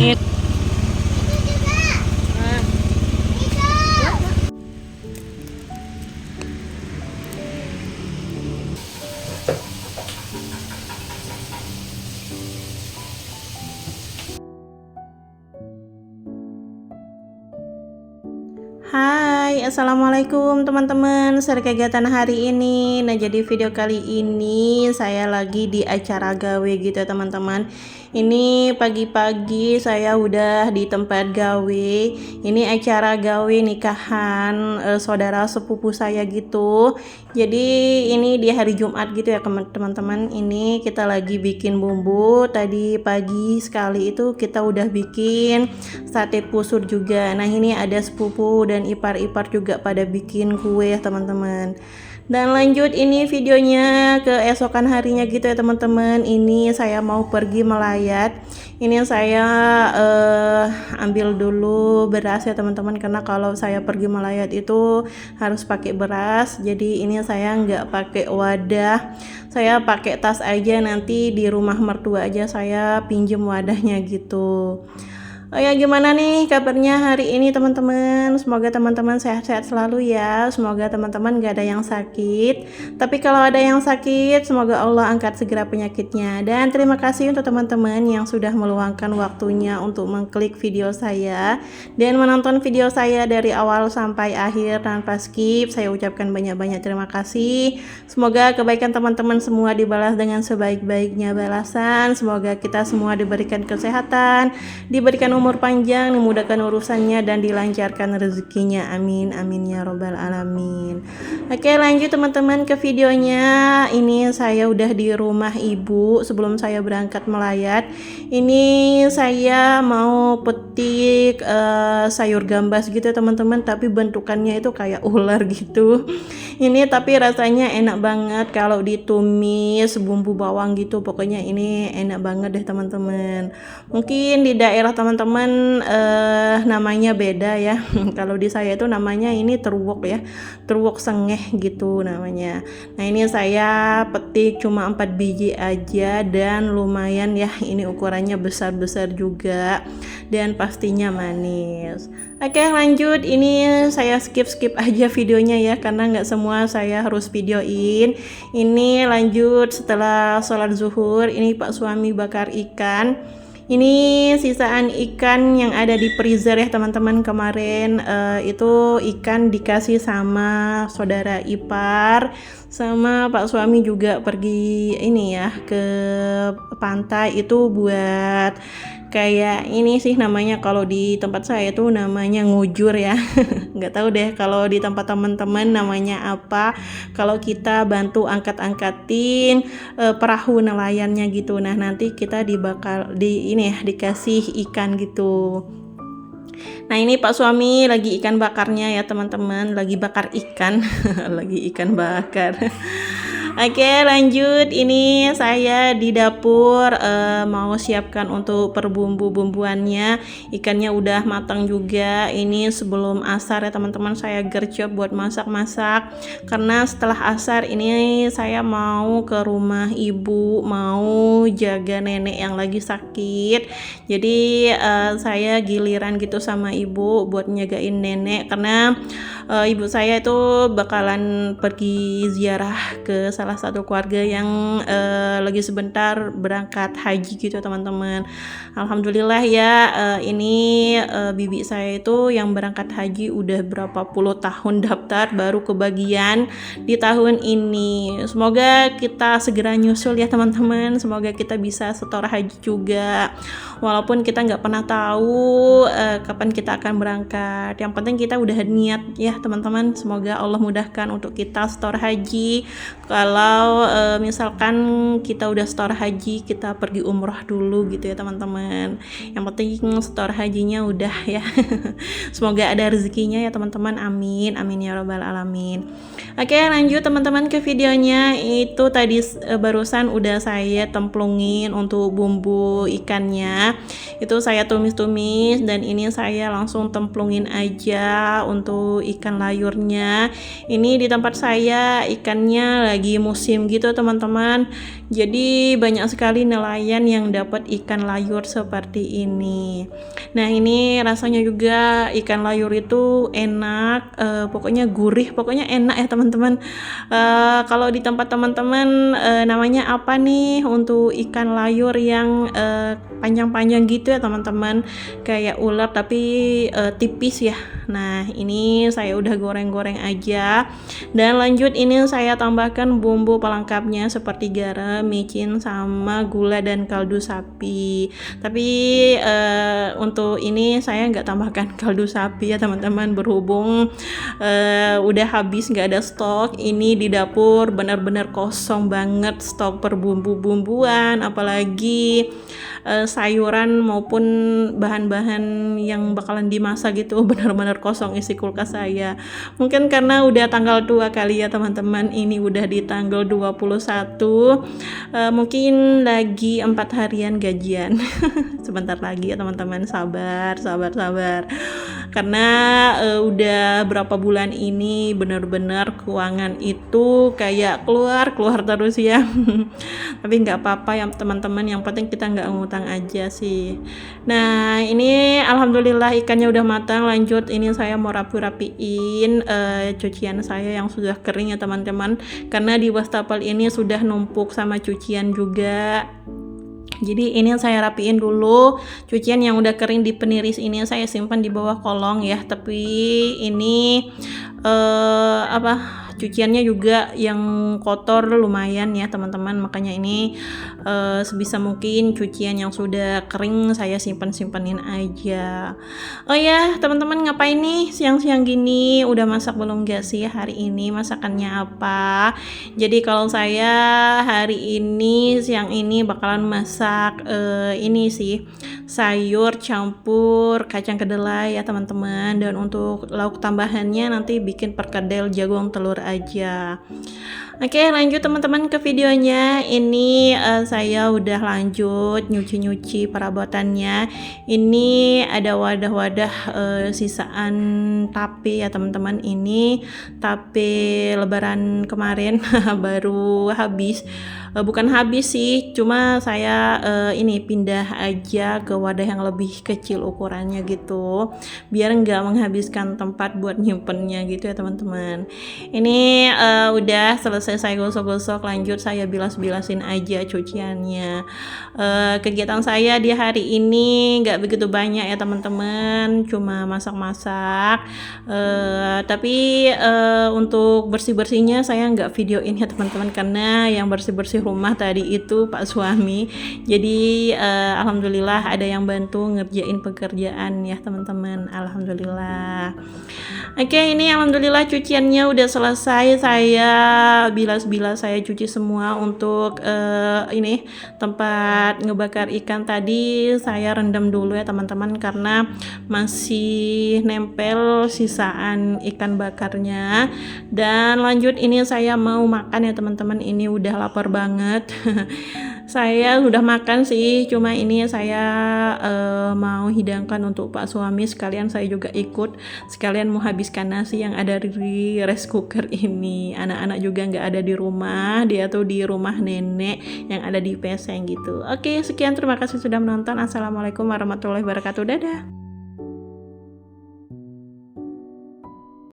Hai, assalamualaikum teman-teman. Share kegiatan hari ini. Nah, jadi video kali ini saya lagi di acara gawe gitu ya teman-teman. Ini pagi-pagi saya udah di tempat gawe. Ini acara gawe nikahan saudara sepupu saya gitu. Jadi ini di hari Jumat gitu ya teman-teman. Ini kita lagi bikin bumbu. Tadi pagi sekali itu kita udah bikin sate pusur juga. Nah, ini ada sepupu dan ipar-ipar juga pada bikin kue ya teman-teman. Dan lanjut ini videonya keesokan harinya gitu ya teman-teman. Ini saya mau pergi melayat. Ini saya ambil dulu beras ya teman-teman, karena kalau saya pergi melayat itu harus pakai beras. Jadi ini saya nggak pakai wadah, saya pakai tas aja, nanti di rumah mertua aja saya pinjem wadahnya gitu. Oh ya, gimana nih kabarnya hari ini teman-teman? Semoga teman-teman sehat-sehat selalu ya. Semoga teman-teman gak ada yang sakit. Tapi kalau ada yang sakit, semoga Allah angkat segera penyakitnya. Dan terima kasih untuk teman-teman yang sudah meluangkan waktunya untuk mengklik video saya dan menonton video saya dari awal sampai akhir tanpa skip. Saya ucapkan banyak-banyak terima kasih. Semoga kebaikan teman-teman semua dibalas dengan sebaik-baiknya balasan. Semoga kita semua diberikan kesehatan, diberikan umur panjang, dimudahkan urusannya, dan dilancarkan rezekinya. Amin amin ya robbal alamin. Oke, lanjut teman-teman ke videonya. Ini saya udah di rumah ibu sebelum saya berangkat melayat. Ini saya mau petik sayur gambas gitu teman-teman, tapi bentukannya itu kayak ular gitu. Ini tapi rasanya enak banget kalau ditumis bumbu bawang gitu. Pokoknya ini enak banget deh teman-teman. Mungkin di daerah teman-teman namanya beda ya. Kalau di saya itu namanya ini terwok ya, terwok sengeh gitu namanya. Nah, ini saya petik cuma 4 biji aja dan lumayan ya, ini ukurannya besar-besar juga dan pastinya manis. Oke, lanjut. Ini saya skip aja videonya ya, karena nggak semua saya harus videoin. Ini lanjut setelah sholat zuhur. Ini Pak suami bakar ikan. Ini sisaan ikan yang ada di freezer ya teman-teman. Kemarin itu ikan dikasih sama saudara ipar, sama Pak suami juga pergi ini ya ke pantai itu buat kayak ini sih namanya, kalau di tempat saya itu namanya ngujur ya. Nggak tahu deh kalau di tempat teman-teman namanya apa. Kalau kita bantu angkat-angkatin perahu nelayannya gitu. Nah, nanti kita dikasih ikan gitu. Nah, ini Pak suami lagi ikan bakarnya ya teman-teman, lagi bakar ikan. Lagi ikan bakar. Oke, lanjut. Ini saya di dapur mau siapkan untuk perbumbu-bumbuannya. Ikannya udah matang juga. Ini sebelum asar ya teman-teman, saya gercep buat masak-masak. Karena setelah asar ini saya mau ke rumah ibu, mau jaga nenek yang lagi sakit. Jadi saya giliran gitu sama ibu buat nyagain nenek, karena ibu saya itu bakalan pergi ziarah ke salah satu keluarga yang lagi sebentar berangkat haji gitu teman-teman. Alhamdulillah ya, ini bibi saya itu yang berangkat haji udah berapa puluh tahun daftar, baru kebagian di tahun ini. Semoga kita segera nyusul ya teman-teman. Semoga kita bisa setor haji juga, walaupun kita nggak pernah tahu kapan kita akan berangkat. Yang penting kita udah niat ya teman-teman. Semoga Allah mudahkan untuk kita setor haji. Kalau misalkan kita udah setor haji, kita pergi umroh dulu gitu ya teman-teman. Yang penting setor hajinya udah ya. Semoga ada rezekinya ya teman-teman. Amin amin ya robbal alamin. Oke, lanjut teman-teman ke videonya. Itu tadi barusan udah saya templungin untuk bumbu ikannya. Itu saya tumis-tumis, dan ini saya langsung templungin aja untuk ikan ikan layurnya. Ini di tempat saya ikannya lagi musim gitu teman-teman, jadi banyak sekali nelayan yang dapat ikan layur seperti ini. Nah ini rasanya juga ikan layur itu enak, pokoknya gurih, pokoknya enak ya teman-teman. Kalau di tempat teman-teman namanya apa nih untuk ikan layur yang panjang-panjang gitu ya teman-teman, kayak ular tapi tipis ya. Nah ini saya udah goreng-goreng aja, dan lanjut ini saya tambahkan bumbu pelengkapnya seperti garam, micin, sama gula dan kaldu sapi. Tapi untuk ini saya nggak tambahkan kaldu sapi ya teman-teman, berhubung udah habis, nggak ada stok. Ini di dapur benar-benar kosong banget stok berbumbu-bumbuan, apalagi sayuran maupun bahan-bahan yang bakalan dimasak gitu. Benar-benar kosong isi kulkas saya. Mungkin karena udah tanggal 2 kali ya teman-teman, ini udah di tanggal 21, mungkin lagi 4 harian gajian. Sebentar lagi ya teman-teman, sabar karena udah berapa bulan ini benar-benar keuangan itu kayak keluar terus ya. Tapi nggak apa-apa ya teman-teman, yang penting kita nggak ngutang aja sih. Nah ini alhamdulillah ikannya udah matang. Lanjut ini saya mau rapiin cucian saya yang sudah kering ya teman-teman, karena di wastafel ini sudah numpuk sama cucian juga. Jadi ini saya rapiin dulu, cucian yang udah kering di peniris ini saya simpan di bawah kolong ya. Tapi ini cuciannya juga yang kotor lumayan ya teman-teman, makanya ini sebisa mungkin cucian yang sudah kering saya simpanin aja. Oh ya teman-teman, ngapain nih siang-siang gini? Udah masak belum gak sih hari ini? Masakannya apa? Jadi kalau saya hari ini siang ini bakalan masak ini sih, sayur campur kacang kedelai ya teman-teman, dan untuk lauk tambahannya nanti bikin perkedel jagung telur aja. Oke lanjut teman-teman ke videonya. Ini saya udah lanjut nyuci perabotannya. Ini ada wadah-wadah sisaan tape ya teman-teman, ini tape lebaran kemarin baru habis. Bukan habis sih, cuma saya ini pindah aja ke wadah yang lebih kecil ukurannya gitu, biar nggak menghabiskan tempat buat nyimpennya gitu ya teman-teman. Ini udah selesai saya gosok-gosok, lanjut saya bilas-bilasin aja cuciannya. Kegiatan saya di hari ini nggak begitu banyak ya teman-teman, cuma masak-masak. Tapi untuk bersih-bersihnya saya nggak videoin ya teman-teman, karena yang bersih-bersih rumah tadi itu Pak suami. Jadi alhamdulillah ada yang bantu ngerjain pekerjaan ya teman-teman, alhamdulillah. Oke ini alhamdulillah cuciannya udah selesai, saya bilas-bilas, saya cuci semua. Untuk ini tempat ngebakar ikan tadi saya rendam dulu ya teman-teman, karena masih nempel sisaan ikan bakarnya. Dan lanjut ini saya mau makan ya teman-teman, ini udah lapar banget. Saya udah makan sih, cuma ini saya mau hidangkan untuk Pak suami, sekalian saya juga ikut, sekalian mau habiskan nasi yang ada di rice cooker ini. Anak-anak juga nggak ada di rumah, dia tuh di rumah nenek yang ada di Peseng gitu. Oke sekian, terima kasih sudah menonton. Assalamualaikum warahmatullahi wabarakatuh, dadah.